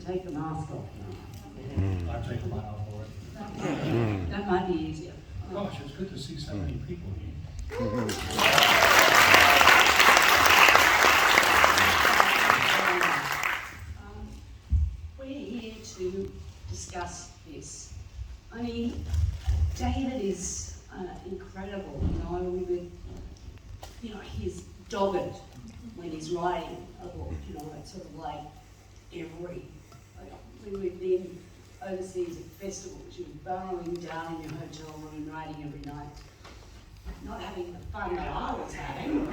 take the mask off now. I've taken mine off already. That might be easier. Gosh, it's good to see so many people here. We're here to discuss this. I mean, David is incredible, with, he's dogged when he's writing a book, it's sort of like when we've been overseas at festivals, you're burrowing down in your hotel room and writing every night. Not having the fun that I was having.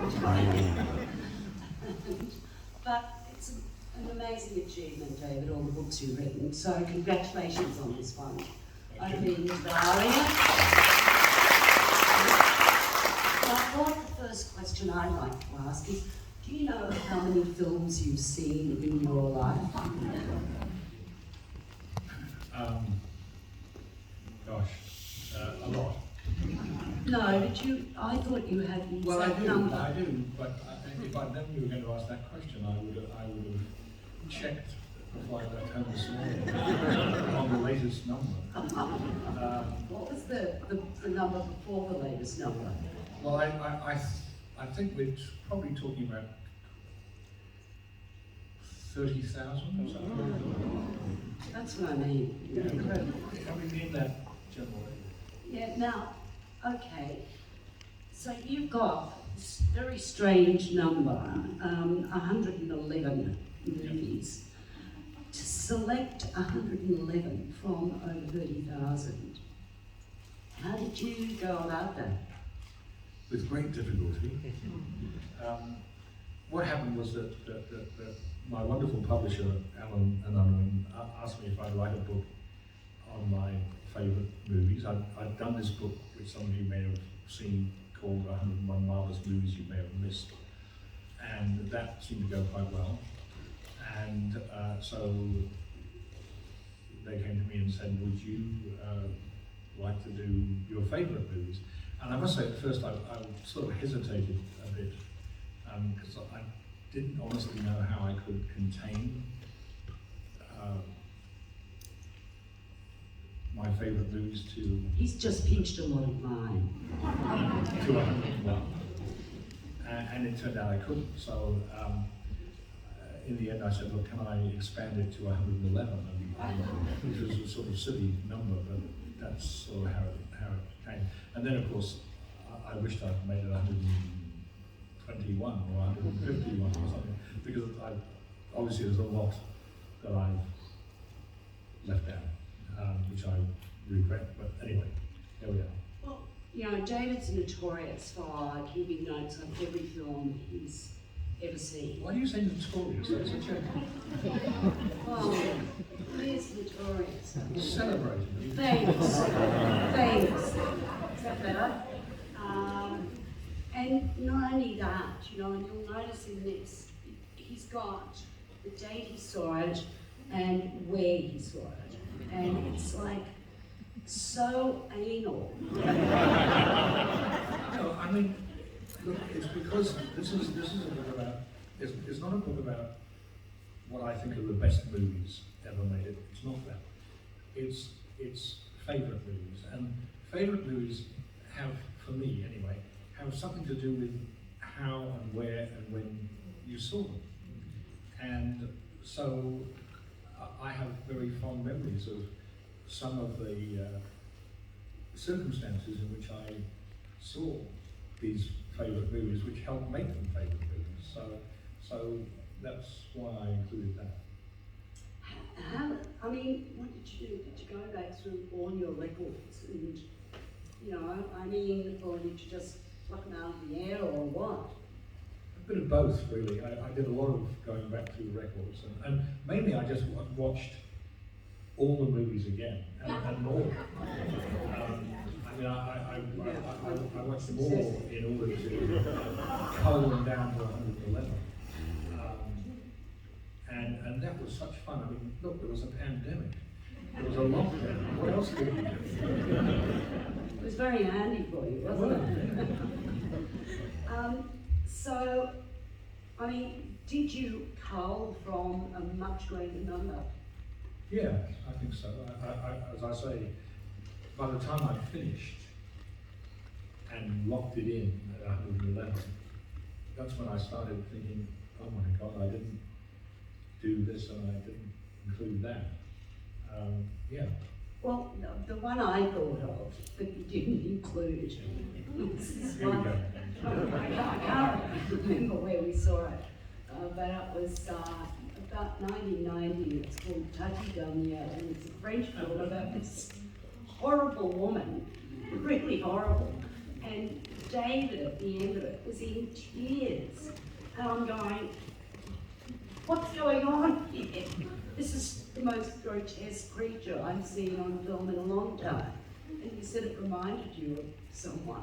But it's an amazing achievement, David, all the books you've written. So congratulations on this one. I've been to the aria. I thought the first question I'd like to ask is, do you know how many films you've seen in your life? A lot. No, but I thought you had the Well, exact number. I do, but if I'd known you were going to ask that question, I would have checked before I left home this morning on the latest number. What was the number before the latest number? Well, I think we're probably talking about 30,000 or something. That's what I mean. Incredible. I mean, in that general area. Yeah, now, okay. So you've got this very strange number, 111 movies. To select 111 from over 30,000, how did you go about that? With great difficulty. What happened was that my wonderful publisher, Alan and Unwin, asked me if I'd write a book on my favourite movies. I'd done this book, which some of you may have seen, called 101 Marvellous Movies You May Have Missed, and that seemed to go quite well. And so they came to me and said, would you like to do your favourite movies? And I must say, at first I sort of hesitated a bit, because I didn't honestly know how I could contain my favourite movies to... He's just pinched a lot of mine. To 101. And it turned out I couldn't, so in the end I said, look, can I expand it to 111? Which was a sort of silly number, but that's sort of how it came. And then, of course, I wished I'd made it 121 or 151 or something, because obviously there's a lot that I've left out, which I regret. But anyway, there we are. Well, David's notorious for keeping notes on every film he's ever seen. Why do you say notorious? That's a joke. Well, he is notorious. Celebrating. Famous. Famous. Is that better? And not only that, and you'll notice in this, he's got the date he saw it and where he saw it. And it's like so anal. No, I mean, look, it's because this is a book about, it's not a book about what I think are the best movies ever made. It's not that. It's favourite movies. And favourite movies have, for me anyway, have something to do with how and where and when you saw them. And so I have very fond memories of some of the circumstances in which I saw these favourite movies, which helped make them favourite movies. So that's why I included that. What did you do? Did you go back through all your records and, or did you just pluck them out of the air or what? A bit of both, really. I did a lot of going back through records, and mainly I just watched all the movies again and more. I watched them all in order to cull them down to 111. And that was such fun. I mean, look, there was a pandemic. There was a lockdown. What else could you do? It was very handy for you, wasn't it? Did you cull from a much greater number Yeah, I think so. As I say, by the time I finished and locked it in at 111, that's when I started thinking, oh my God, I didn't do this and I didn't include that. Yeah. Well, the one I thought of, but you didn't include, was this Here we one. go. I can't remember where we saw it, but it was about 1990. It's called Touchy Danielle, and it's a French film about this horrible woman, really horrible. And David at the end of it was in tears, and I'm going, what's going on here? This is the most grotesque creature I've seen on film in a long time. And you said it reminded you of someone.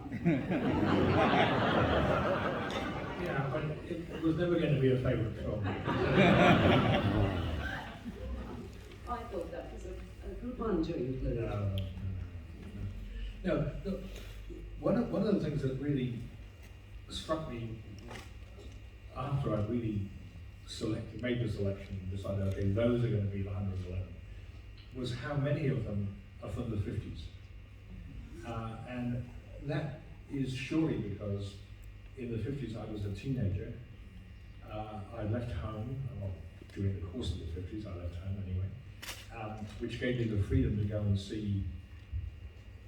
Yeah, but it was never going to be a favourite film. I thought that was a good one to include. No, look, one of the things that really struck me after I really made the selection and decided, okay, those are going to be the 111, was how many of them are from the 50s. And that is surely because in the 50s I was a teenager. I left home, well, during the course of the 50s I left home anyway, which gave me the freedom to go and see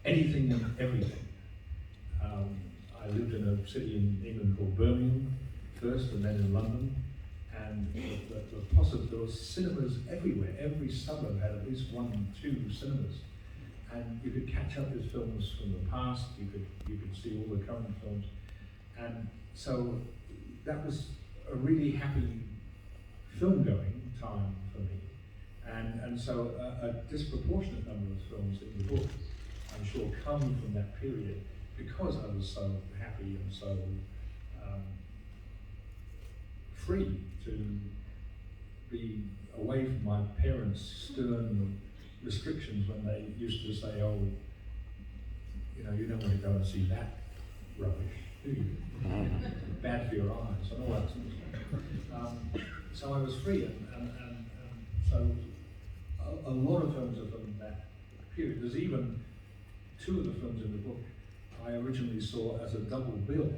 anything and everything. I lived in a city in England called Birmingham first, and then in London. And there were cinemas everywhere. Every suburb had at least 1 or 2 cinemas, and you could catch up with films from the past. You could see all the current films, and so that was a really happy film-going time for me. And so a disproportionate number of films in the book, I'm sure, come from that period because I was so happy and so free to be away from my parents' stern restrictions when they used to say, oh, you know, you don't want to go and see that rubbish, do you? Bad for your eyes and all that sort of stuff. So I was free, and so a lot of films are from that period. There's even 2 of the films in the book I originally saw as a double bill.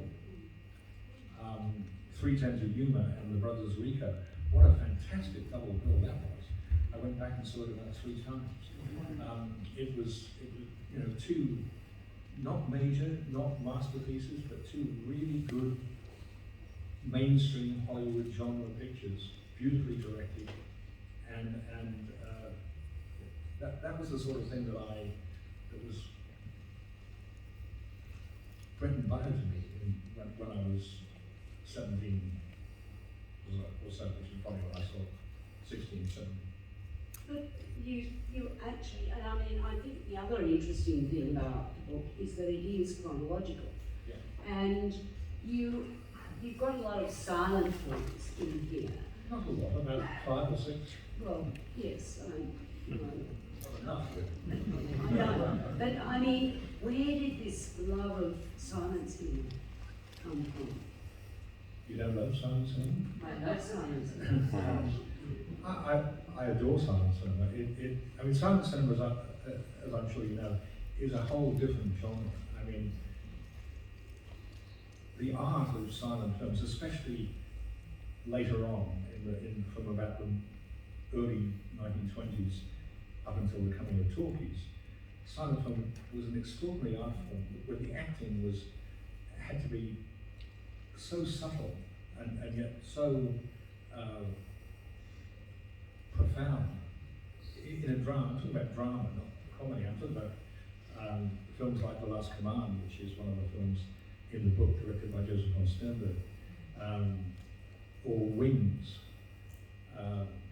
3 Tens of Humour and The Brothers Rico. What a fantastic double bill that was. I went back and saw it about 3 times. It was, you know, 2 not major, not masterpieces, but 2 really good mainstream Hollywood genre pictures, beautifully directed, and that was the sort of thing that was bread and butter to me when I was 17 or so, which is probably when I saw 16, 17. But you actually, and I mean, I think the other interesting thing about the book is that it is chronological. Yeah. And you've got a lot of silent films in here. Not a lot, about 5 or 6. Well, yes, I know. Not enough. I know. But I mean, where did this love of silent cinema come from? You don't love silent cinema? I love silent cinema. I adore silent cinema. I mean, silent cinema, as I'm sure you know, is a whole different genre. I mean, the art of silent films, especially later on, from about the early 1920s up until the coming of talkies, silent film was an extraordinary art form where the acting had to be so subtle and yet so profound. In a drama, I'm talking about drama, not comedy. I'm talking about films like The Last Command, which is one of the films in the book directed by Joseph von Sternberg, or Wings,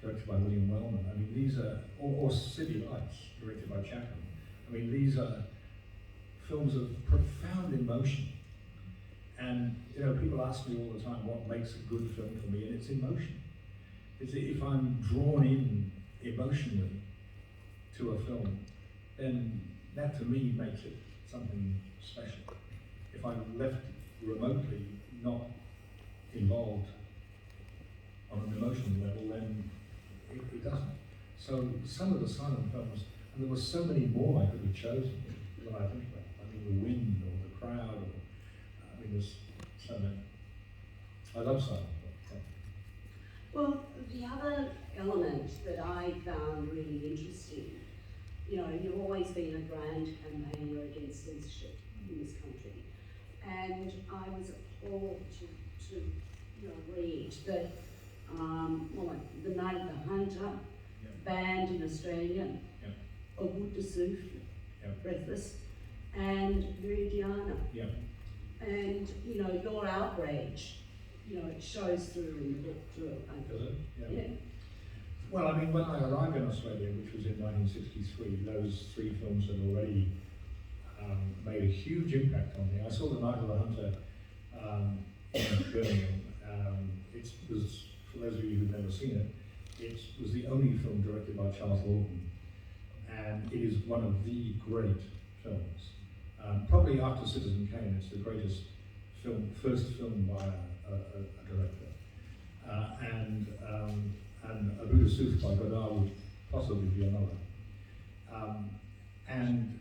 directed by William Wellman. I mean, these are, or City Lights, directed by Chaplin. I mean, these are films of profound emotion. And, you know, people ask me all the time what makes a good film for me, and it's emotion. It's if I'm drawn in emotionally to a film, then that to me makes it something special. If I'm left remotely not involved on an emotional level, then it doesn't. So some of the silent films, and there were so many more I could have chosen when I think about it. I mean, The Wind or The Crowd, or, I mean, there's so many. I love silent films. Well, the other element that I found really interesting, you know, you've always been a grand campaigner against censorship in this country, and I was appalled to you know, read that, well, like The Night of the Hunter, banned in Australia, A Wood de Souffle, Breathless, and Viridiana. And, you know, your outrage, you know, it shows through in the book too. Does it? Yeah. Well, I mean, when I arrived in Australia, which was in 1963, those three films had already made a huge impact on me. I saw The Night of the Hunter in Birmingham. It was, for those of you who've never seen it, it was the only film directed by Charles Lawton, and it is one of the great films. Probably after Citizen Kane, it's the greatest film, first film by a director. And A Bout de Souffle by Godard would possibly be another. And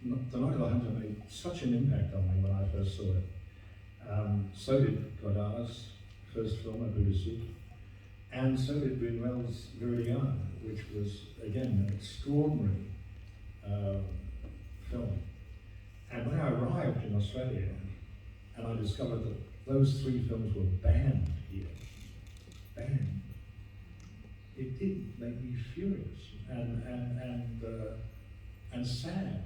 The Night of the Hunter made such an impact on me when I first saw it. So did Godard's first film, A Bout de Souffle. And so did Buñuel's Viridiana, which was, again, an extraordinary film. And when I arrived in Australia, and I discovered that those three films were banned here, banned, it did make me furious and sad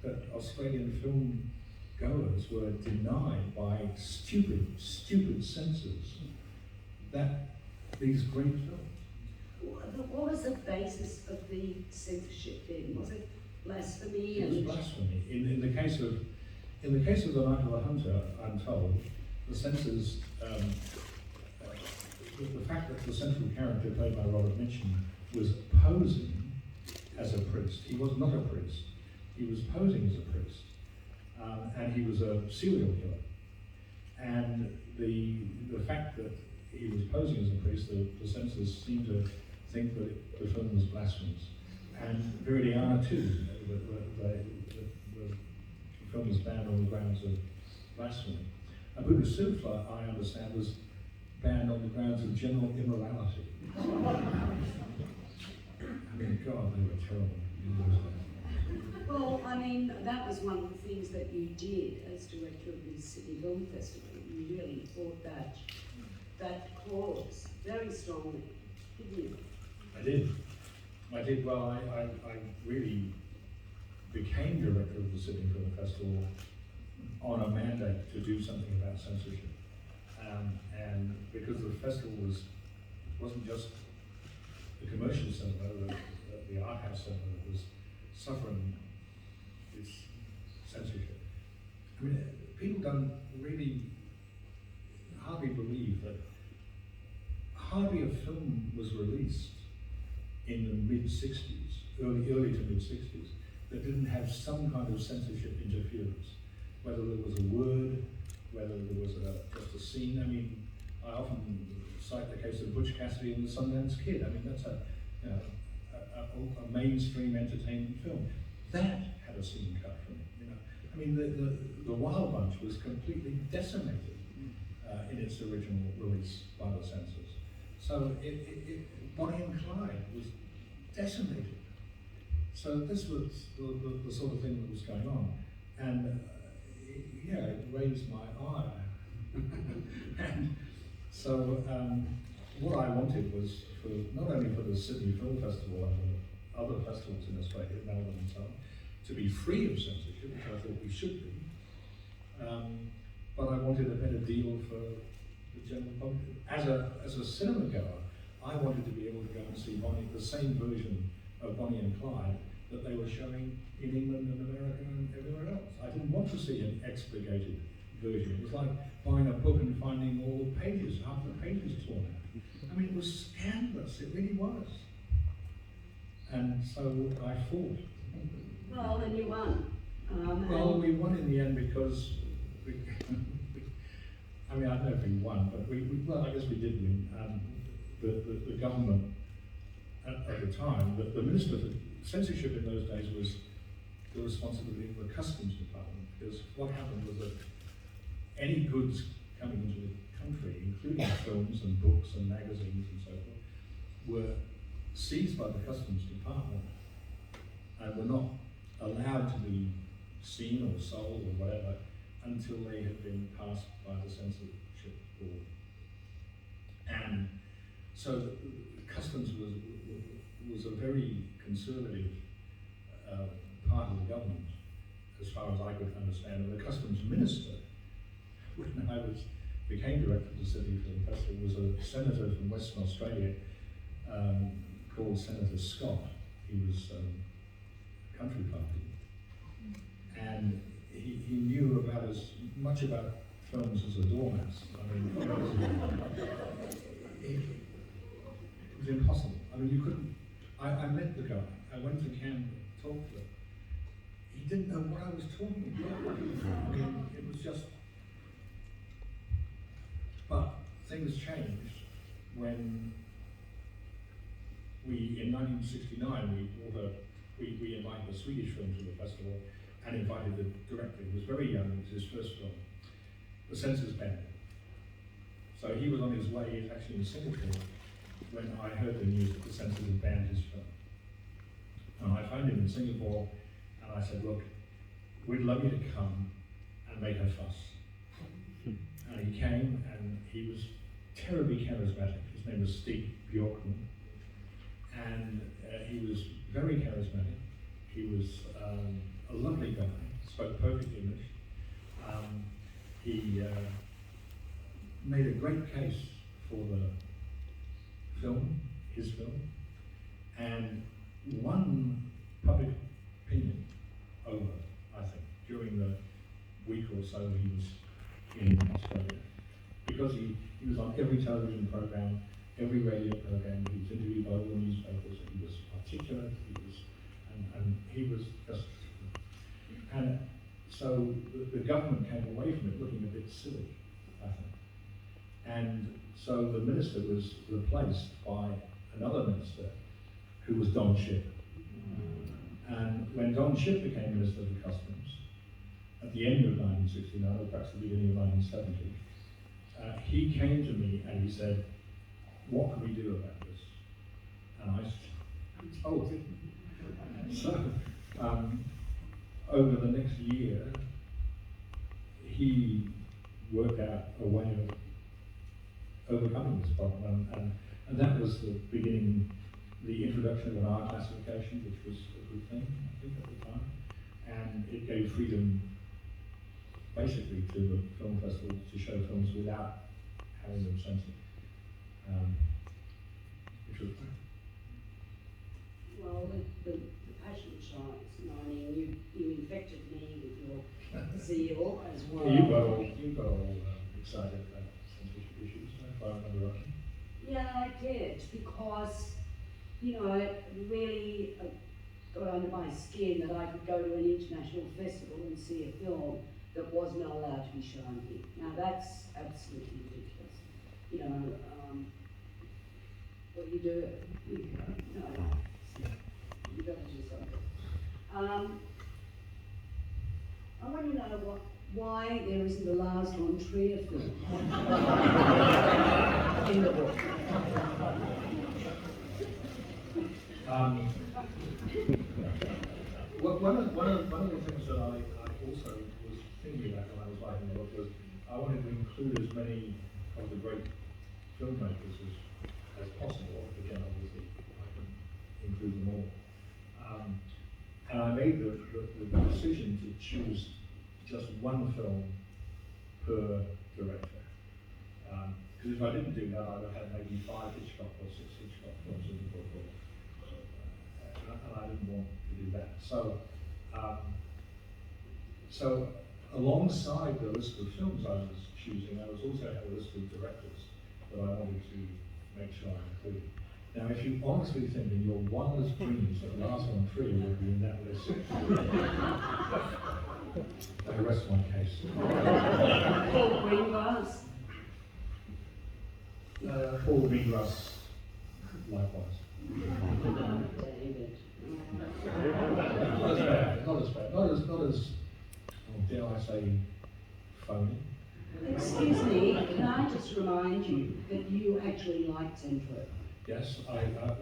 that Australian film goers were denied by stupid censors that these great films. What was the basis of the censorship then? Was it blasphemy? It was blasphemy. In the case of The Night of the Hunter, I'm told, the censors, the fact that the central character played by Robert Mitchum was posing as a priest. He was not a priest. He was posing as a priest, and he was a serial killer. And the fact that he was posing as a priest, the censors seemed to think that the film was blasphemous. And Viridiana too, the film was banned on the grounds of blasphemy. A Bout de Souffle, I understand, was banned on the grounds of general immorality. I mean, God, they were terrible in those days. Well, I mean, that was one of the things that you did as director of the Sydney Film Festival. You really fought that cause very strongly, didn't you? I did. Well, I really became director of the Sydney Film Festival on a mandate to do something about censorship. And because the festival wasn't just the commercial cinema, the art house cinema that was suffering this censorship. I mean, people don't really hardly believe that hardly a film was released in the mid-60s, early to mid-60s, that didn't have some kind of censorship interference. Whether there was a word, whether there was just a scene. I mean, I often cite the case of Butch Cassidy and the Sundance Kid. I mean, that's a mainstream entertainment film. That had a scene cut from it. You know, I mean, the Wild Bunch was completely decimated in its original release by the censors. So Bonnie and Clyde was decimated. So this was the sort of thing that was going on, and it raised my ire. And so what I wanted was for not only for the Sydney Film Festival and other festivals in Australia, Melbourne and so on, to be free of censorship, which I thought we should be, but I wanted a better deal for the general public. As a cinema goer, I wanted to be able to go and see the same version of Bonnie and Clyde that they were showing in England and America and everywhere else. I didn't want to see an expurgated version. It was like buying a book and finding all the pages, half the pages torn out. I mean, it was scandalous, it really was. And so I fought. Well, and you won. Well, we won in the end because I mean, I don't know if we won, but well, I guess we did win. The government at the time that the Minister for Censorship in those days was the responsibility of the Customs Department, because what happened was that any goods coming into the country, including films and books and magazines and so forth, were seized by the Customs Department and were not allowed to be seen or sold or whatever until they had been passed by the censorship board. And so Customs was a very conservative part of the government, as far as I could understand. And the Customs Minister, when I became director of the City Film Festival, was a senator from Western Australia called Senator Scott. He was a country party, and he knew about as much about films as a dormouse. I mean, it was impossible. I mean, you couldn't. I met the guy. I went to Canberra, talked to him. He didn't know what I was talking about. I mean, it was just. But things changed when we, in 1969, we invited a Swedish film to the festival and invited the director. He was very young, it was his first film. The censors banned him. So he was on his way, actually in Singapore, when I heard the news that the censors had banned his film. And I phoned him in Singapore and I said, look, we'd love you to come and make a fuss. And he came and he was terribly charismatic. His name was Steve Bjorkman. And he was very charismatic. He was a lovely guy, spoke perfect English. He made a great case for the film, his film, and won public opinion over, I think, during the week or so he was in Australia. Because he was on every television program, every radio program, he was interviewed by all the newspapers, he was articulate, and he was just, and so the government came away from it looking a bit silly, I think. And so the minister was replaced by another minister who was Don Shipp. And when Don Shipp became Minister for Customs, at the end of 1969, or perhaps the beginning of 1970, he came to me and he said, what can we do about this? And I told him. So, over the next year, he worked out a way of overcoming this problem, and that was the beginning, the introduction of an R classification, which was a good thing, I think, at the time, and it gave freedom, basically, to the film festival to show films without having them censored, which was great. Well, the passion shines. I mean, you infected me with your zeal as well. You got all excited about censorship issues, if I remember right. Yeah, I did, because, you know, it really got under my skin that I could go to an international festival and see a film that was not allowed to be shown here. Now that's absolutely ridiculous. You know, what you do, you got to do something. I want to know why there isn't a Lars von Trier film in the book. One of the things that I also was thinking about when I was writing the book was I wanted to include as many of the great filmmakers as possible. Again, obviously, I can include them all. And I made the decision to choose just one film per director. Because if I didn't do that, I would have had maybe 5 Hitchcock or 6 Hitchcock films in the book. And I didn't want to do that. So alongside the list of films I was choosing, I was also had a list of directors that I wanted to make sure I included. Now, if you honestly think in your wildest dreams that Lars von Trier would be in that list, I rest my case. Paul Greengrass. Paul Greengrass, likewise. David. Not as bad, not as, dare I say, phony. Excuse me, can I just remind you that you actually liked Centro? Yes,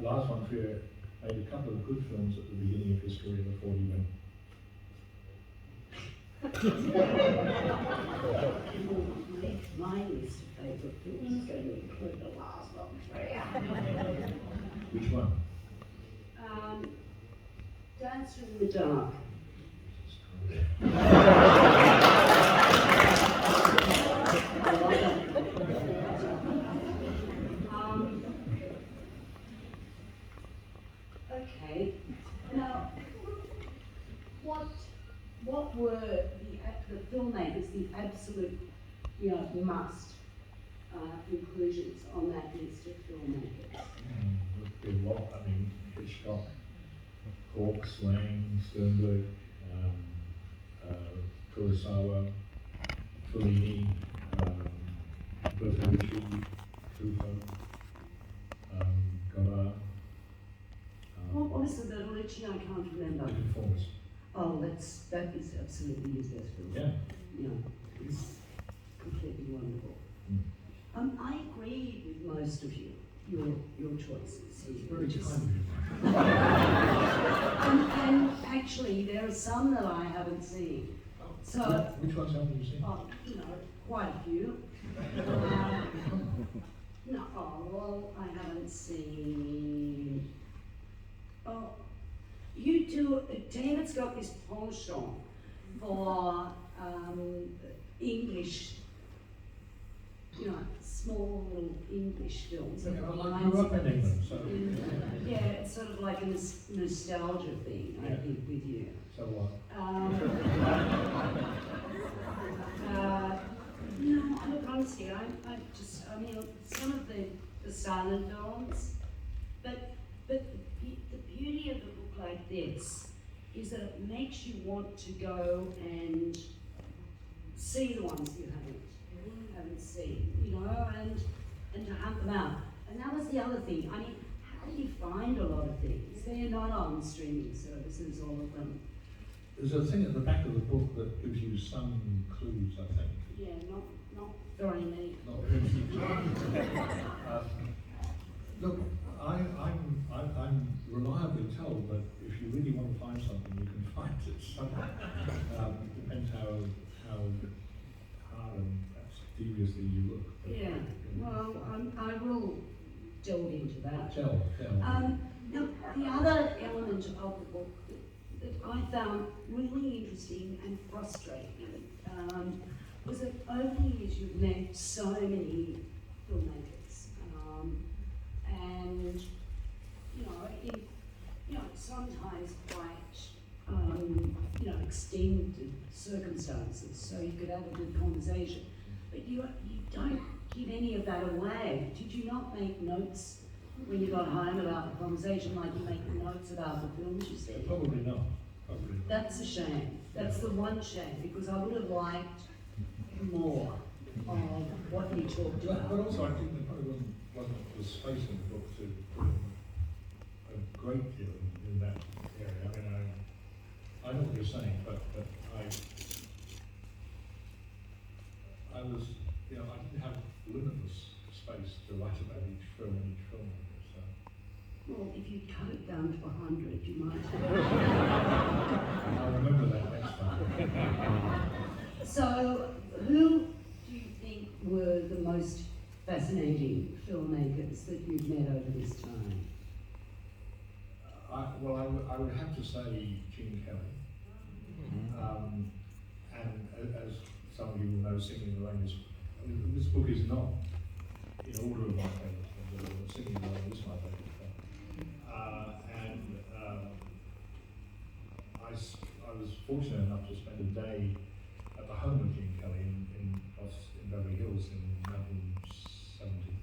Lars von Trier made a couple of good films at the beginning of his career before he went. My list of favourite films is going to include the last one. Which one? Dancer in the Dark. Okay. Now, what were the filmmakers, the absolute, must inclusions on that list of filmmakers? There's a lot. I mean, Hitchcock, Hawks, Lang, Sternberg, Kurosawa, Fellini, Bertolucci, Truffaut, Godard. What was the Bertolucci? I can't remember. The Conformist. Oh, that is absolutely his best film. Yeah. Yeah, it's completely wonderful. Mm. I agree with most of your choices. It's very kind of you. And actually, there are some that I haven't seen. So, which ones haven't you seen? quite a few. I haven't seen. Oh, you two. David's got this penchant for English. Small little English films. Yeah, well, I grew up in England, so. Yeah, it's sort of like a nostalgia thing, I think, with you. So what? Look, honestly, I mean, some of the silent films, but the beauty of a book like this is that it makes you want to go and see the ones you haven't seen, and to hunt them out. And that was the other thing. I mean, how do you find a lot of things? They're not on streaming services, all of them. There's a thing at the back of the book that gives you some clues, I think. Yeah, not very many. Not really. Look, I'm reliably told that if you really want to find something, you can find it somewhere. It depends how hard and perhaps deviously you look. Yeah, well, I will delve into that. Tell. Now, the other element of the book that I found really interesting and frustrating was that over the years you've met so many filmmakers, and in sometimes quite extended circumstances, so you could have a good conversation. But you don't give any of that away. Did you not make notes when you got home about the conversation, like you make notes about the films you said? Probably not. That's a shame. That's the one shame, because I would have liked more of what you talked about. But also, I think there probably wasn't the space in the book to put a great deal in that area. I mean, I know what you're saying, but I was, I didn't have limitless space to write about each film and each filmmaker. So. Well, if you cut it down to 100, you might. I'll remember that next time. So, who do you think were the most fascinating filmmakers that you've met over this time? I would have to say Gene Kelly. And as some of you will know, Singing in the Rain is, this book is not in order of my favourite films, but Singing in the Rain is my favourite film. I was fortunate enough to spend a day at the home of Gene Kelly in Beverly Hills in 1970.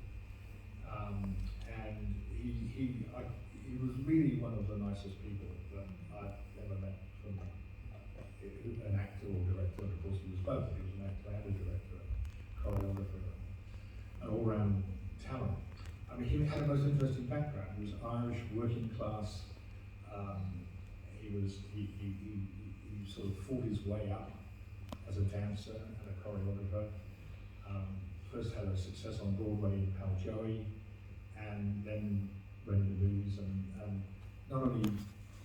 And he was really one of the nicest people that I've ever met, from an actor or director. Of course, he was both. He was an actor and a director, choreographer, an all-round talent. I he had a most interesting background. He was Irish, working class. He sort of fought his way up as a dancer and a choreographer. First had a success on Broadway in Pal Joey, and then went into movies and not only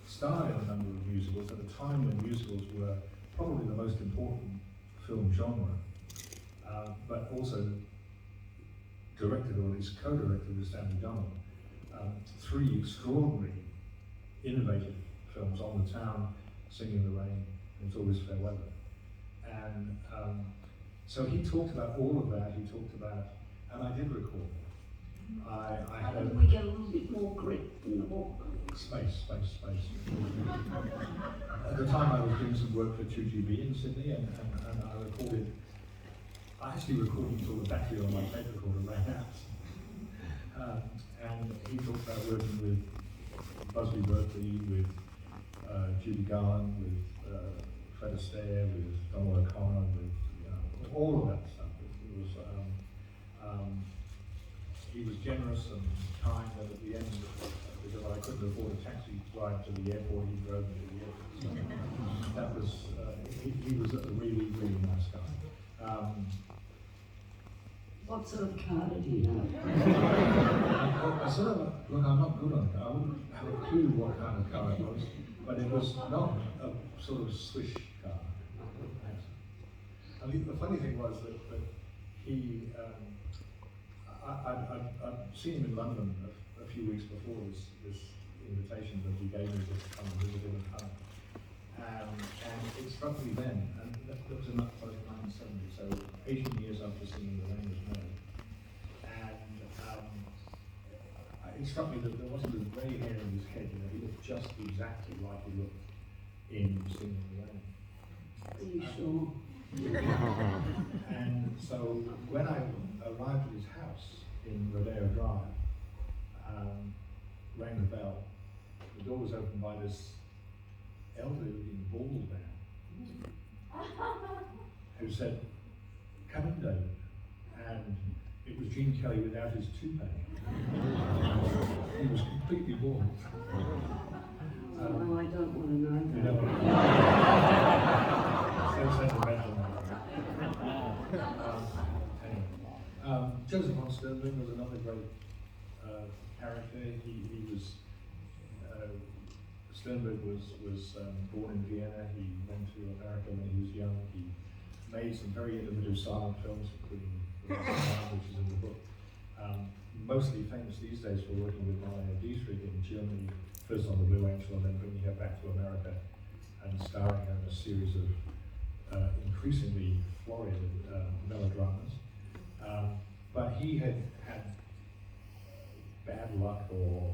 starred in a number of musicals at a time when musicals were probably the most important film genre, but also directed, or at least co-directed with Stanley Donald, 3 extraordinary, innovative films: On the Town, Singing in the Rain, and It's Always Fair Weather. And so he talked about all of that. He talked about, and I did record that. I How had did we get a little bit more grit in the book? Space. At the time I was doing some work for 2GB in Sydney, and I recorded, I actually recorded until the battery on my tape recorder ran out. And he talked about working with Busby Berkeley, with Judy Garland, with Fred Astaire, with Donald O'Connor, with all of that stuff. It was, he was generous and kind, and at the end, because I couldn't afford a taxi ride to the airport, he drove me to the airport. So that was, he was a really, really nice guy. What sort of car did you have? I sort of, look, I'm not good on it. I wouldn't have a clue what kind of car it was, but it was not a sort of swish car. I mean, the funny thing was that he, I'd seen him in London a few weeks before this invitation that he gave me to come and visit him at home. And it struck me then, and that was in 1970, so 18 years after Singing in the Rain was made. And it struck me that there wasn't a grey hair in his head. He looked just exactly like he looked in Singing in the Rain. Are you sure? And so when I arrived at his house in Rodeo Drive, rang the bell. The door was opened by this elderly bald man who said, "Come in, David." And it was Gene Kelly without his toupee. He was completely bald. No, I don't want to know that. You know, so sentimental. Anyway, Joseph von Sternberg was another great character. He was Sternberg was born in Vienna. He went to America when he was young. He made some very innovative silent films, including The Last Man, which is in the book. Mostly famous these days for working with Marlene Dietrich in Germany, first on The Blue Angel, and then bringing her back to America and starring her in a series of increasingly florid melodramas. But he had bad luck or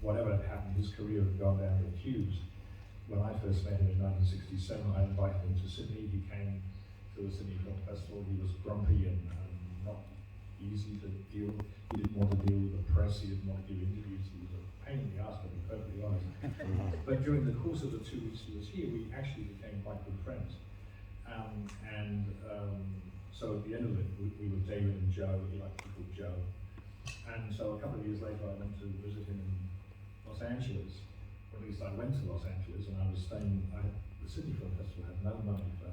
whatever had happened. His career had gone down the tubes. When I first met him in 1967, I invited him to Sydney. He came to the Sydney Film Festival. He was grumpy and not easy to deal with. He didn't want to deal with the press. He didn't want to give interviews. He was a pain in the ass, to be perfectly honest. But during the course of the 2 weeks he was here, we actually became quite good friends. So at the end of it, we were David and Joe. He liked to be called Joe. And so a couple of years later, I went to visit him in Los Angeles. Or at least I went to Los Angeles, and I was staying. The Sydney Film Festival had no money for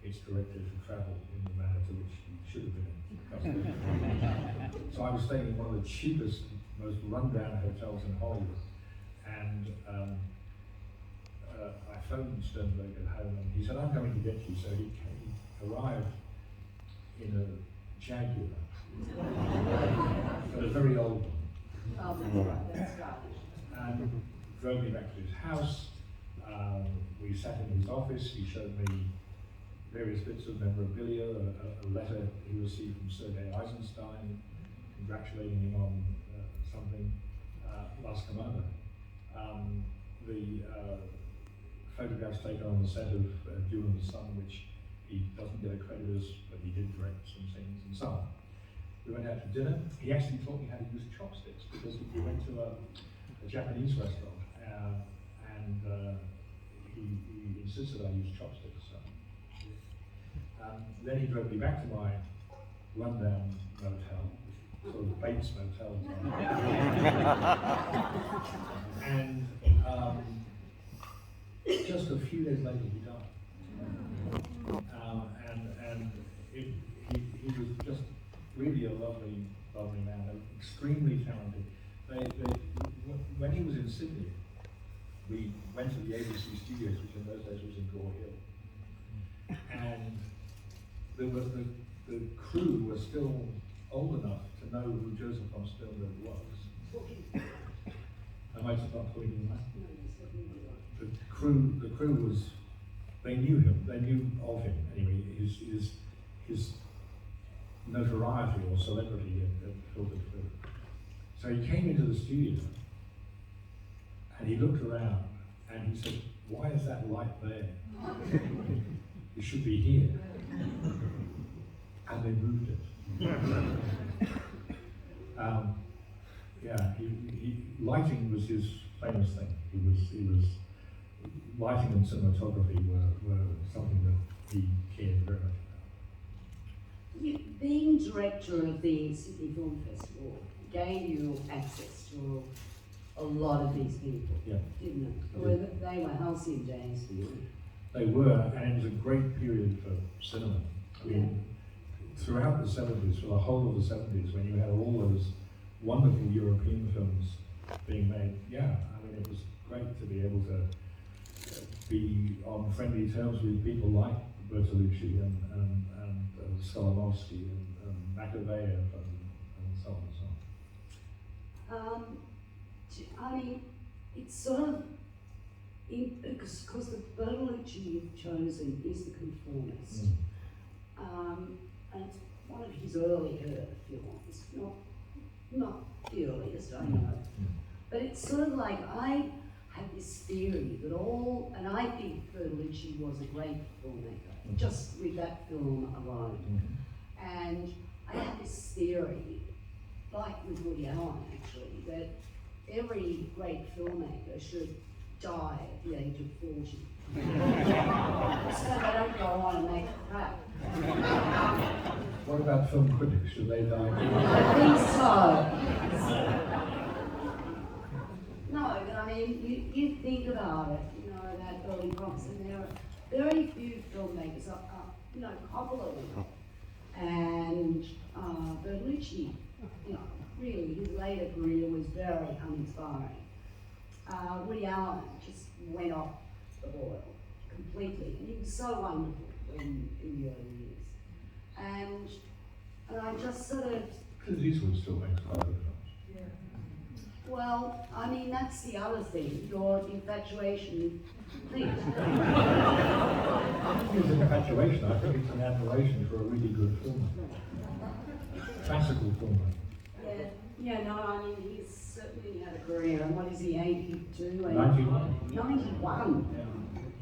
its director to travel in the manner to which he should have been accustomed. So I was staying in one of the cheapest, most run-down hotels in Hollywood, and I phoned Sternberg at home, and he said, "I'm coming to get you." So he arrived in a Jaguar, but a very old one. Oh, that's right, that's right. And drove me back to his house. We sat in his office. He showed me various bits of memorabilia, a letter he received from Sergei Eisenstein, congratulating him on something last Commander. The photographs taken on the set of Duel in the Sun, which he doesn't get a credit as, but he did direct some scenes and so on. We went out to dinner. He actually taught me how to use chopsticks, because we went to a Japanese restaurant, and he insisted I use chopsticks. So. Then he drove me back to my rundown motel, sort of Bates Motel type. And just a few days later he died. And he was just really a lovely man, extremely talented. When he was in Sydney, we went to the ABC studios, which in those days was in Gore Hill. And the crew was still old enough to know who Joseph von Sternberg was. Am I not pointing that? The crew was, they knew him, they knew of him anyway, his notoriety or celebrity had filtered through. So he came into the studio and he looked around and he said, "Why is that light there? It should be here." And they moved it. Lighting was his famous thing. He was lighting and cinematography were something that he cared very much about. Being director of the Sydney Film Festival gave you access to a lot of these people, didn't it? They were halcyon days for you. They were, and it was a great period for cinema. I mean, throughout the 70s, for the whole of the 70s, when you had all those wonderful European films being made, it was great to be able to be on friendly terms with people like Bertolucci and Solomovsky and Makoveyev and so on and so on. I mean, it's sort of, because the Bertolucci you've chosen is The Conformist. And it's one of his earlier films, not the earliest, I know. But it's sort of like, I have this theory that and I think Bertolucci was a great filmmaker, just with that film alone. And I have this theory, like with Woody Allen actually, that every great filmmaker should die at the age of 40. So they don't go on and make crap. What about film critics? Should they die? I think so. No, but I mean, you think about it, that early Bronx, and there are very few filmmakers, Coppola and Bertolucci, really, his later career was very uninspiring. Woody Allen just went off the boil completely, and he was so wonderful in the early years. And I just sort of... Clint Eastwood still makes quite good films. Well, I mean, that's the other thing, your infatuation with Clint. I don't think it's an infatuation, I think it's an admiration for a really good film. Classical film. I mean, he's certainly had a career, and what is he, 82? 91. 91.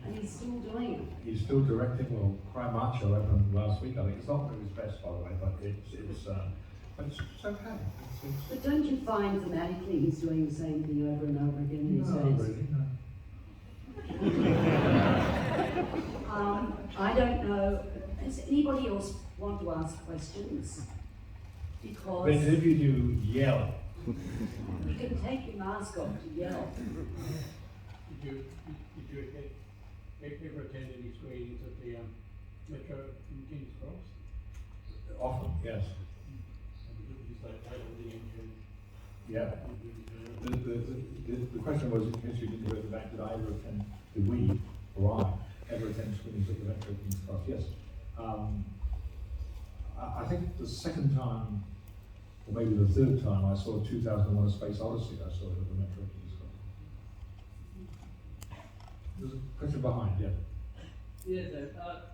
And he's still doing it. He's still directing. Well, Cry Macho opened last week. I think it's not one of his best, by the way, but it's okay. But don't you find thematically he's doing the same thing over and over again these days? Really, no. I don't know. Does anybody else want to ask questions? Because But if you do yell. you can take your mask off to yell. Did you ever attend any screenings at the Metro in King's Cross? Often, yes. Yeah. The question was, in case you didn't go back, did I ever attend, did we, or I, ever attend screenings at the Metro King's Cross? Yes. I think the second time, or maybe the third time, I saw 2001: A Space Odyssey. I saw it at the Metro King's Cross. There's a question behind, yeah. Yeah,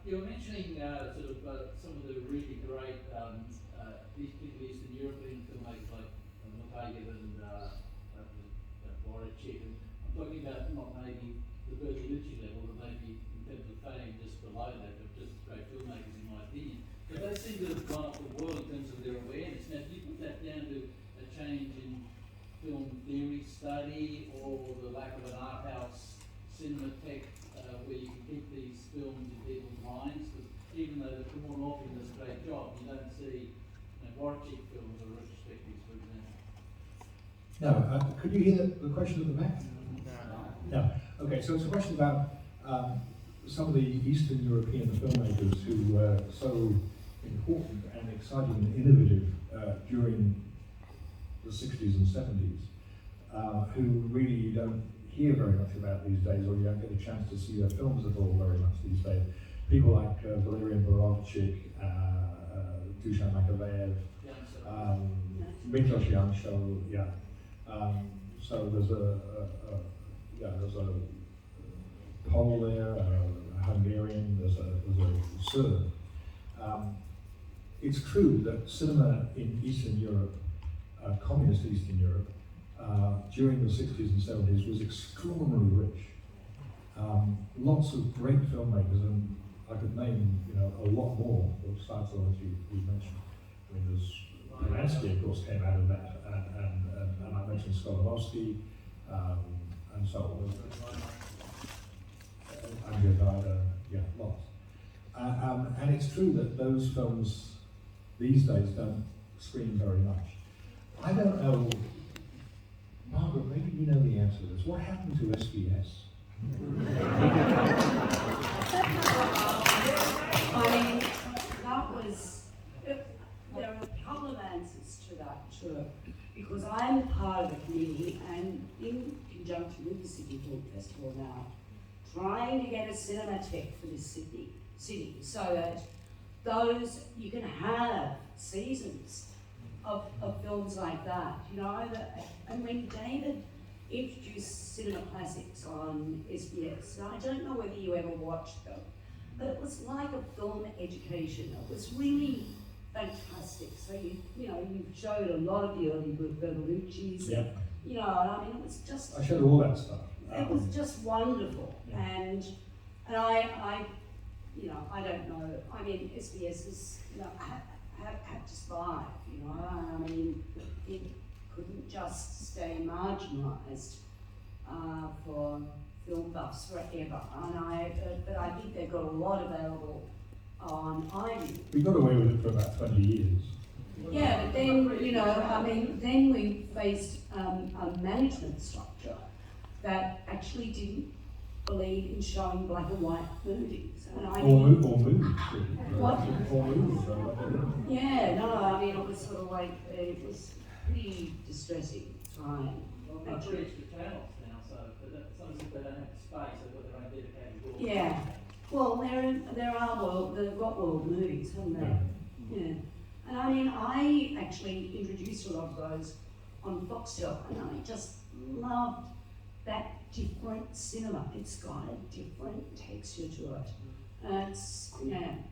you were mentioning some of the really great Eastern European filmmakers like Makoveyev and Voracek. I'm talking about not maybe the Bertolucci level, but maybe in terms of fame just below that, but just great filmmakers in my opinion. But they seem to have gone up the world in terms of their awareness. Now, do you put that down to a change in film theory study, or the lack of an art house cinematheque where you can keep these films in people's minds? Because even though the Pomeranz does a great job, you don't see watching films or retrospectives, for example. No, could you hear the question at the back? No. Okay, so it's a question about some of the Eastern European filmmakers who were so important and exciting and innovative during the 60s and 70s, who really you don't hear very much about these days, or you don't get a chance to see their films at all very much these days. People like Valerian Borovchik, Dusan Makaveyev, Miklos Janšo, yeah. So there's there's a Pole there, a Hungarian, there's a Serb. It's true that cinema in Eastern Europe, communist Eastern Europe, during the 60s and 70s was extraordinarily rich. Lots of great filmmakers, and I could name a lot more, besides the ones you mentioned. I mean, there's Pomeranz, of course, came out of that, and I mentioned Skolimowski, and so on. Yeah, lots. And it's true that those films these days don't screen very much. I don't know, Margaret, maybe you know the answer to this. What happened to SBS? I mean, that was, there are a couple of answers to that too, because I'm part of the committee and in conjunction with the Sydney Film Festival now, trying to get a cinematheque for this city so that you can have seasons of films like that, and when David introduced Cinema Classics on SBS, and I don't know whether you ever watched them, but it was like a film education. It was really fantastic. So you showed a lot of the early Bertolucci's. Yeah. And I mean, it was just. I showed all that stuff. It was just wonderful, Yeah. and I don't know. I mean, SBS is had to survive. I mean, it couldn't just stay marginalised for film buffs forever. But I think they've got a lot available on iView. We got away with it for about 20 years. Yeah, but then, then we faced a management structure that actually didn't believe in showing black and white movies. And Or movies. What? Or movies. Yeah, no, I mean, it was sort of like, it was pretty distressing time. Well, they've got 3 extra channels now, so it's not as if they don't have the space, they've got their own dedicated board. Yeah, well, they've got world movies, haven't they? Yeah. And I mean, I actually introduced a lot of those on Foxtel, and I just loved that different cinema. It's got a different texture to it. And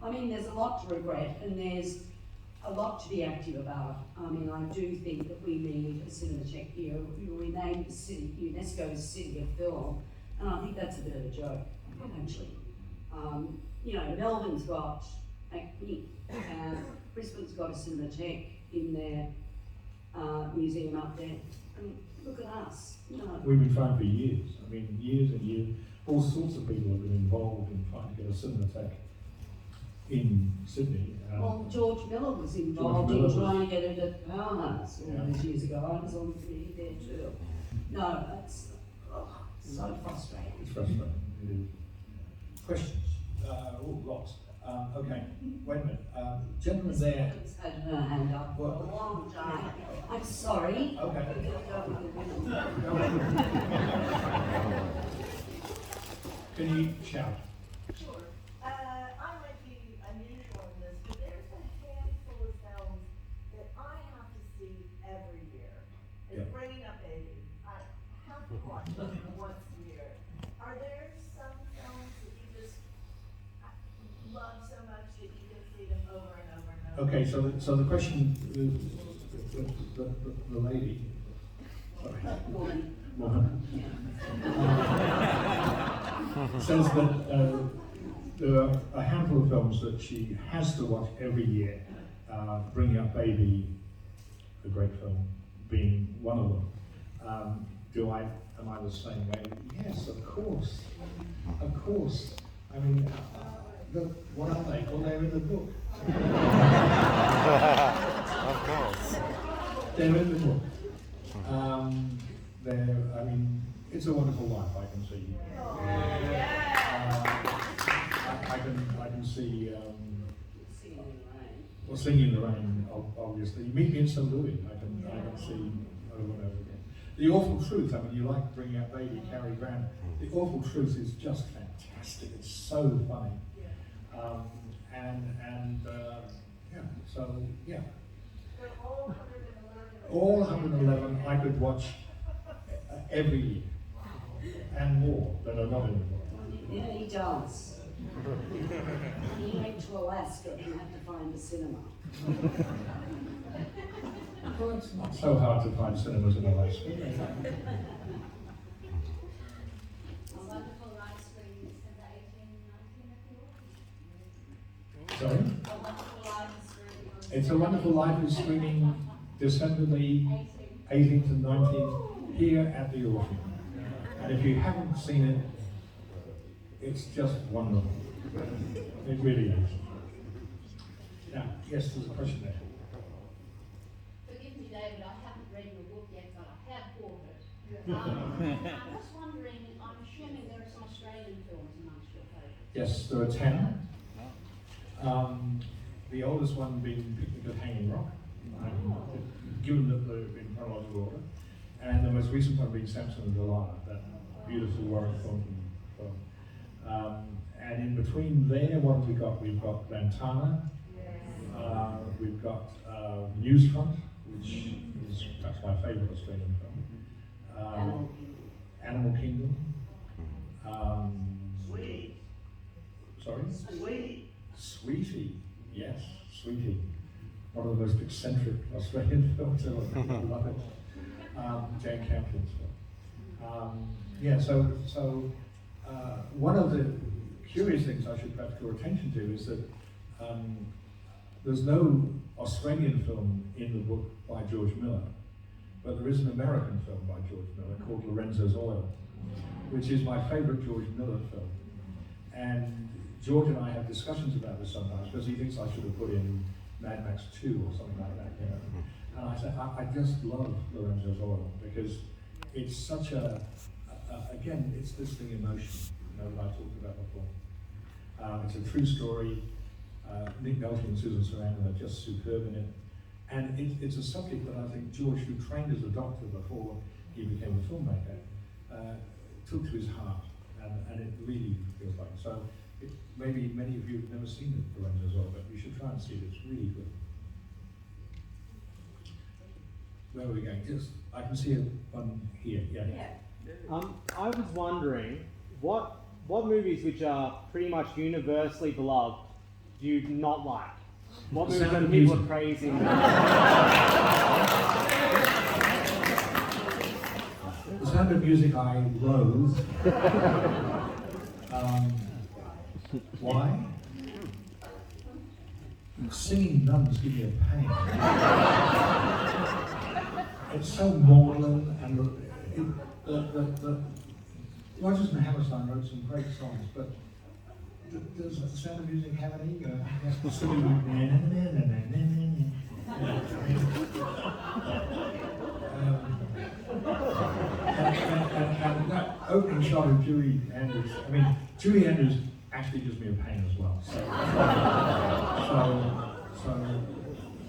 I mean, there's a lot to regret, and there's a lot to be active about. I mean, I do think that we need a cinematheque here. We named the city UNESCO's City of Film, and I think that's a bit of a joke, actually. Melbourne's got, Brisbane's got a cinematheque in their museum up there. I mean, look at us. We've been trying for years. I mean, years and years. All sorts of people have been involved in trying to get a cinematheque in Sydney. Well, George Miller was involved in trying to get it at Pomeranz all those years ago. I was on the committee there too. No, that's so frustrating. It's frustrating. It is. Questions? Lots. Okay, wait a minute. Gentleman there. Had her hand up for a long time. I'm sorry. Okay. Can you shout? Sure. I might be unusual in this, but there's a handful of films that I have to see every year. It's Yeah. Bringing Up Baby. I have to watch them once a year. Are there some films that you just love so much that you can see them over and over and over? Okay, so the question, the lady, sorry, woman, says that there are a handful of films that she has to watch every year. Bringing Up Baby, a great film, being one of them. Am I the same way? Yes, of course. Of course. I mean, what are they? Well, they're in the book. They're in the book. I mean, It's a Wonderful Life, I can see. I can see, well, Singing in the Rain, obviously. Meet Me in St. Louis, I can see over and over again. The Awful Truth, I mean, you like Bringing Up Baby, Cary Grant. The Awful Truth is just fantastic. It's so funny. Yeah. All 111 I could watch every year, and more that are not in the book. Yeah, he does. He went to Alaska and had to find a cinema. Well, it's not so hard to find cinemas in Alaska. A Wonderful Life screen December 18, 19 Sorry? A Wonderful Life screen. It's a Wonderful Life is screening December the 18th and 19th here at the Orpheum. And if you haven't seen it, it's just wonderful. It really is. Now, yes, there's a question there. Forgive me, David, I haven't read your book yet, but I have bought it. I'm just wondering, I'm assuming there are some Australian films amongst your favourites. Yes, there are 10. The oldest one being Picnic at Hanging Rock, given that they're in chronological order, and the most recent one being Samson and Delilah, that beautiful Warren Thornton film. And in between there, what have we got? We've got Lantana, we've got Newsfront, which is perhaps my favourite Australian film. Animal Kingdom. Sweetie. Sorry? Sweetie. Sweetie, yes, Sweetie. One of the most eccentric Australian films ever. I love it. Jane Campion's film. One of the curious things I should perhaps draw attention to is that there's no Australian film in the book by George Miller, but there is an American film by George Miller called Lorenzo's Oil, which is my favourite George Miller film. And George and I have discussions about this sometimes because he thinks I should have put in Mad Max 2 or something like that, you know. And I said, I just love Lorenzo's Oil because it's such again, it's this thing emotion, you know, that I talked about before. It's a true story. Nick Nolte and Susan Sarandon are just superb in it. And it's a subject that I think George, who trained as a doctor before he became a filmmaker, took to his heart. And it really feels like it. So maybe many of you have never seen it, Lorenzo's Oil, but you should try and see it. It's really good. Where are we going? I can see one here. Yeah. I was wondering, what movies which are pretty much universally beloved do you not like? What movies that people are praising? The Sound of Music I loathe. Why? Singing nuns give me a pain. It's so maudlin, and Rodgers and Hammerstein wrote some great songs, but does The Sound of Music have any? And that opening shot of Julie Andrews, Julie Andrews actually gives me a pain as well.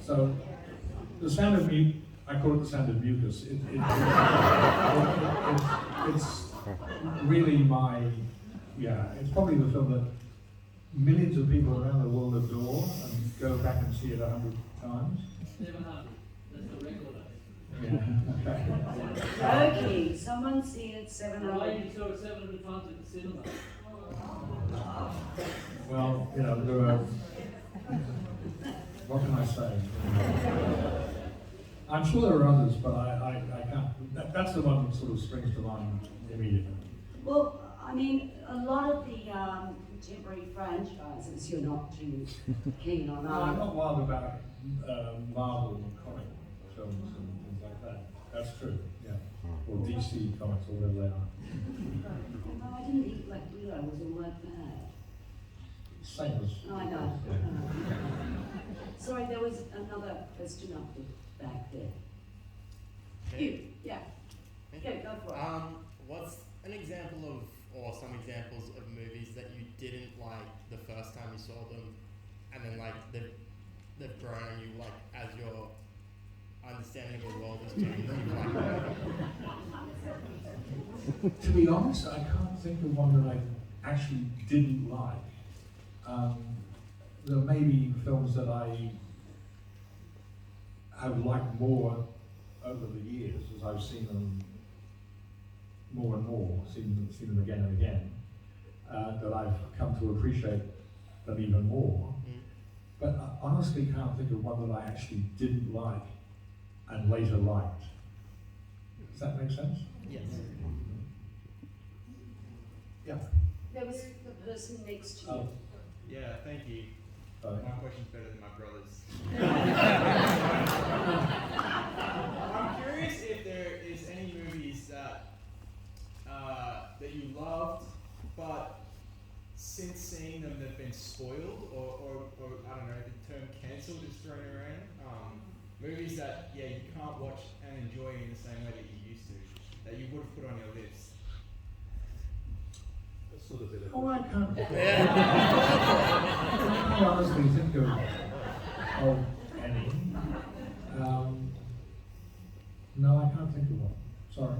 So The Sound of Mute, I call it The Sound of Mucus. It's really it's probably the film that millions of people around the world adore and go back and see it 100 times. 700. That's the record. Yeah, okay. Okay, someone's seen it The 700. lady saw it 700 times at the cinema. Well, there are, what can I say? I'm sure there are others, but I can't. That's the one that sort of springs to mind immediately. Well, a lot of the contemporary franchises you're not too keen on, No, I'm not wild about Marvel and comic films and things like that. That's true, yeah. Or DC comics or whatever they are. No, I didn't think Black Widow was all that bad. Same as. I know. Sorry, there was another question up back there. You, yeah. Me? Yeah, go for it. What's an example of, or some examples of movies that you didn't like the first time you saw them, and then like they've grown on you like as your understanding of the world has changed? To be honest, I can't think of one that I actually didn't like. There may be films that I have liked more over the years as I've seen them more and more, seen them again and again, that I've come to appreciate them even more. But I honestly can't think of one that I actually didn't like and later liked. Does that make sense? Yes. Yeah. There was the person next to you. Oh. Yeah, thank you. Sorry. My question's better than my brother's. I'm curious if there is any movies that that you loved, but since seeing them they've been spoiled, or I don't know, the term cancelled is thrown around. Movies that you can't watch and enjoy in the same way that you used to, that you would have put on your list. Sort of bit of Oh, I can't. I can't honestly think of any. No, I can't think of one. Sorry.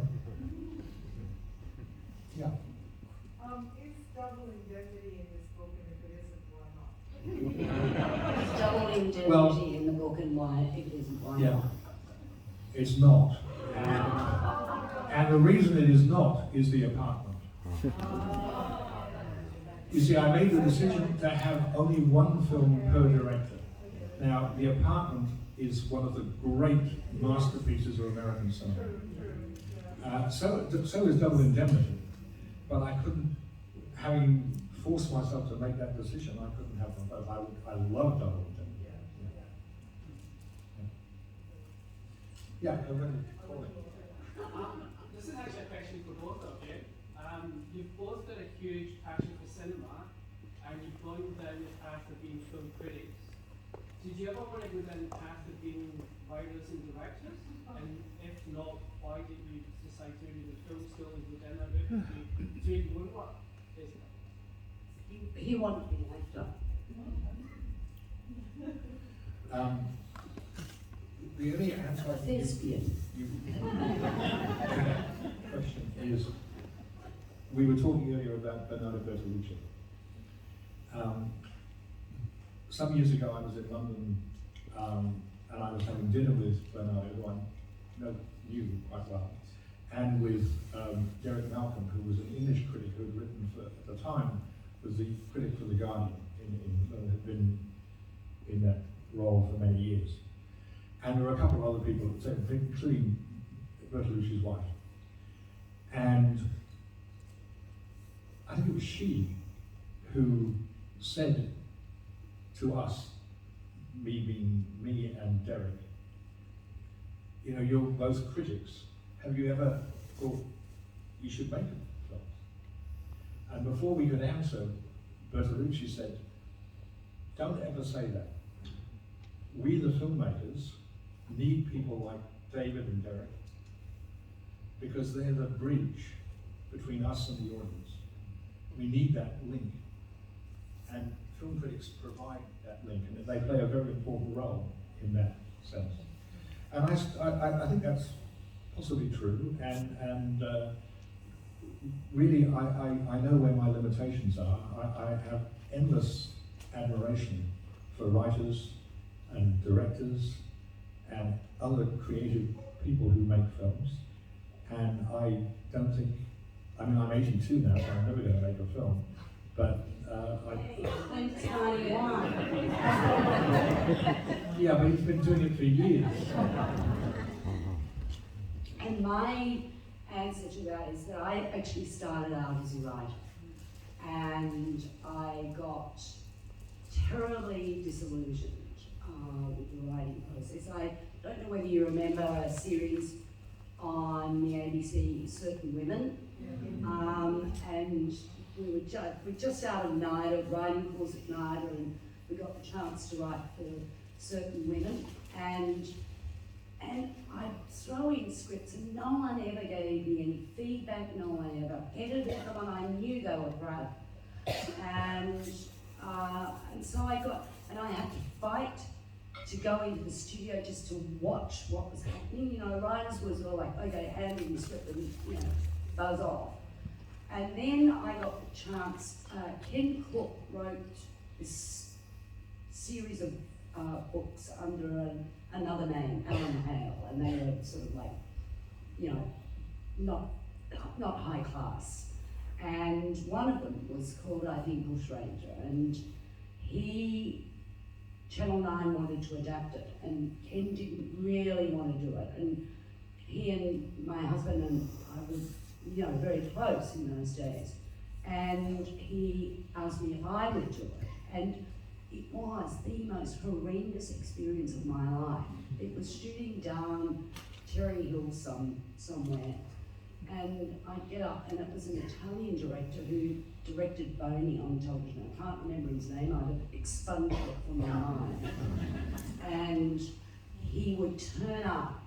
Yeah. Is double indemnity in this book, and if it isn't, why not? There's double indemnity Well, in the book, and why it isn't, why Yeah. not? It's not. And the reason it is not is the apartment. You see, I made the decision to have only one film per director. Now, The Apartment is one of the great masterpieces of American cinema. So is Double Indemnity. But I couldn't, having forced myself to make that decision, I couldn't have them both. I love Double Indemnity. Yeah, go ahead. This is actually a question for both of you. You've both got a huge passion for cinema, and you've gone down the path of being film critics. Did you ever want to go down the path of being writers and directors? And if not, why did you decide to do the film school and go down that route to do your own work? He wanted to be an actor. The only answer I A can give thespian. you question is, we were talking earlier about Bernardo Bertolucci. Some years ago I was in London and I was having dinner with Bernardo, who I knew quite well, and with Derek Malcolm, who was an English critic who had written for, at the time, was the critic for The Guardian, had been in that role for many years. And there were a couple of other people, including Bertolucci's wife. And I think it was she who said to us, me and Derek, you know, you're both critics. Have you ever thought you should make a film? And before we could answer, Bertolucci said, don't ever say that. We, the filmmakers, need people like David and Derek because they're the bridge between us and the audience. We need that link. And film critics provide that link, and they play a very important role in that sense. And I think that's possibly true, and really I know where my limitations are. I have endless admiration for writers and directors and other creative people who make films, and I don't think, I mean, I'm 82 now, so I'm never going to make a film, but yeah, but he's been doing it for years. And my answer to that is that I actually started out as a writer, and I got terribly disillusioned with the writing process. I don't know whether you remember a series on the ABC, Certain Women, and we were just out of NIDA, writing course at NIDA, and we got the chance to write for Certain Women, and I sort throw in scripts and no one ever gave me any feedback, no one ever edited them, and I knew they were great. And so I had to fight to go into the studio just to watch what was happening. You know, writers was all like, okay, hand in the script and, you know, buzz off. And then I got the chance, Ken Cook wrote this series of books under another name, Alan Hale, and they were sort of like, you know, not high class. And one of them was called, I think, Bushranger, and Channel 9 wanted to adapt it, and Ken didn't really want to do it. And he and my husband and I were, you know, very close in those days. And he asked me if I would do it. And it was the most horrendous experience of my life. It was shooting down Terry Hill somewhere. And I get up, and it was an Italian director who directed Boney on television. I can't remember his name, I'd have expunged it from my mind. And he would turn up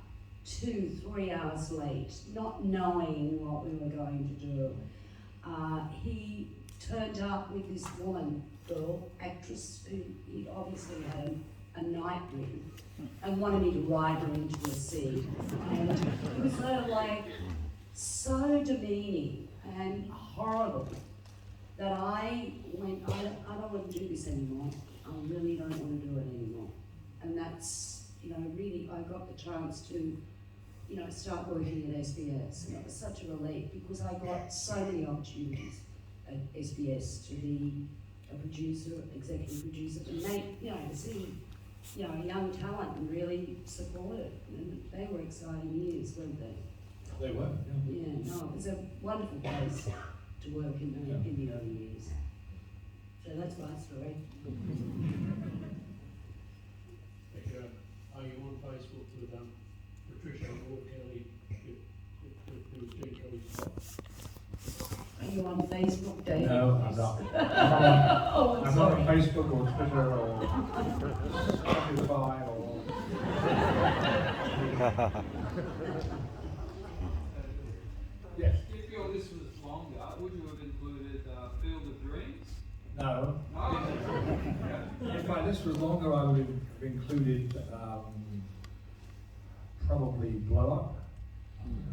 2-3 hours late, not knowing what we were going to do. He turned up with this actress, who he obviously had a night with, and wanted me to ride her into a scene. And it was sort of like, so demeaning and horrible that I went, I don't want to do this anymore. I really don't want to do it anymore. And that's, you know, really, I got the chance to, you know, start working at SBS. And it was such a relief because I got so many opportunities at SBS to be a producer, executive producer, and they, you know, to see, you know, young talent and really support it. And they were exciting years, weren't they? They were, yeah. Yeah, no, it was a wonderful place to work in the early years. So that's my story. Are you on Facebook with Patricia Ward Kelly, who was doing Kelly's blog? Are you on Facebook, David? No, I'm not. I'm not on Facebook or Twitter or Spotify or... Yes. If your list was longer, would you have included Field of Dreams? No. No. If my list was longer, I would have included probably Blow Up.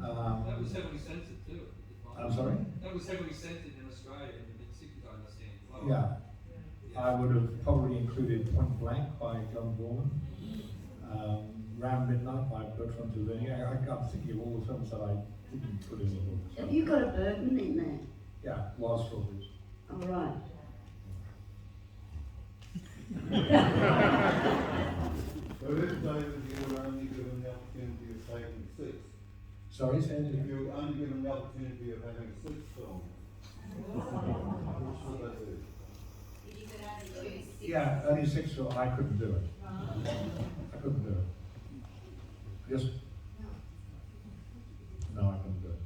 That was heavily censored too. I'm sorry? That was heavily censored in Australia in the mid-60s, I understand. Blow Yeah. Up. I would have probably included Point Blank by John Gorman. Round Midnight by Bertrand Tavernier. I'm thinking of all the films that I didn't put in the book. So. Have you got a Burton in there? Yeah, Wild Strawberries. All right. So if David, you were only given the opportunity of taking 6. Sorry, say it If again. you were only given the opportunity of having 6 films, what should they do? If you could only choose 6. Yeah, only 6 films. I couldn't do it. I couldn't do it. Just no, I couldn't do it.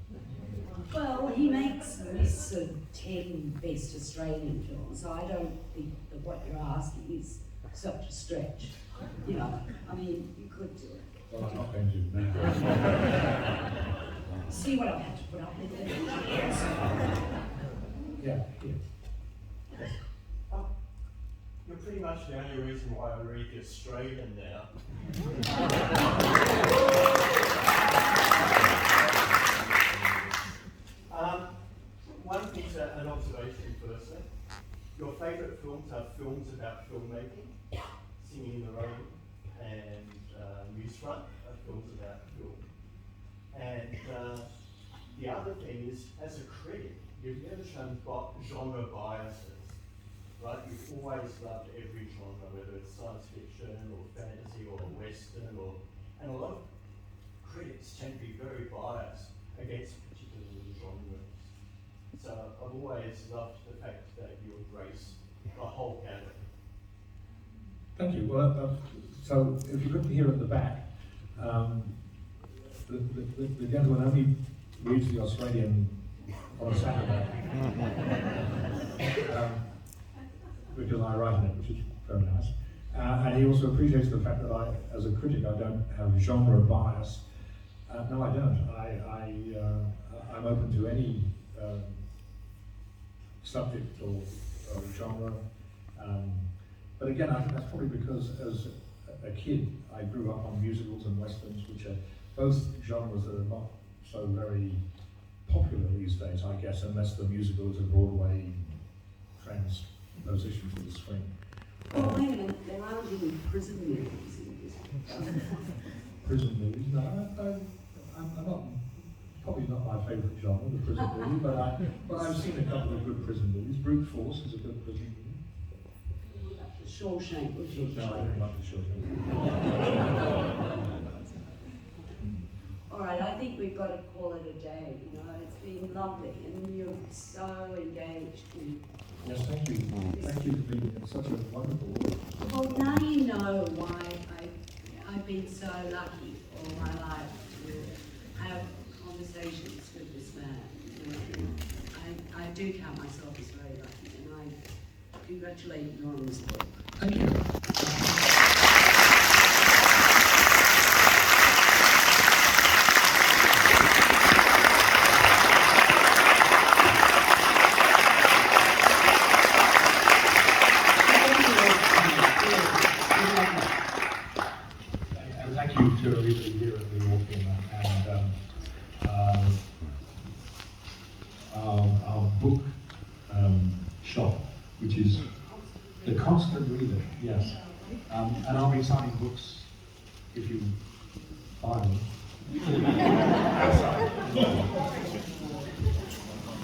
Well, he makes lists of 10 best Australian films, so I don't think that what you're asking is such a stretch. You know, I mean, you could do it. Well, I'm not going to now. See what I've had to put up with it. Yeah, yeah. Yes. You're pretty much the only reason why I read The Australian now. One thing's an observation firstly. Your favourite films are films about filmmaking, Singing in the Rain and Newsfront are films about film. And the other thing is, as a critic, you've never shown genre biases, right? You've always loved every genre, whether it's science fiction or fantasy or western, and a lot of critics tend to be very biased against particular genres. So I've always loved the fact that you embrace the whole gamut. Thank you. Well, so if you look here at the back, the gentleman only reads The Australian on a Saturday, because I write in it, which is very nice. And he also appreciates the fact that I, as a critic, I don't have genre bias. No, I don't. I'm open to any subject or genre. But again, I think that's probably because as a kid, I grew up on musicals and westerns, which are both genres that are not so very popular these days, I guess, unless the musical is a Broadway transposition to the screen. Oh, wait a minute, there aren't any prison movies in this. Prison movies, no, I'm not, probably not my favourite genre, the prison movie, but I've seen a couple of good prison movies. Brute Force is a good prison movie. Shawshank Redemption. No, I don't like the Shawshank. All right, I think we've got to call it a day. You know, it's been lovely, and you're so engaged. Yes, thank you. Thank you for being such a wonderful audience. Well, now you know why I've been so lucky all my life to have conversations with this man. You know, I do count myself as very lucky, and I congratulate you on this book. Thank you. And thank you to everybody here at the Orpheum and our book shop, which is The Constant Reader, yes. And I'll be signing books if you buy them.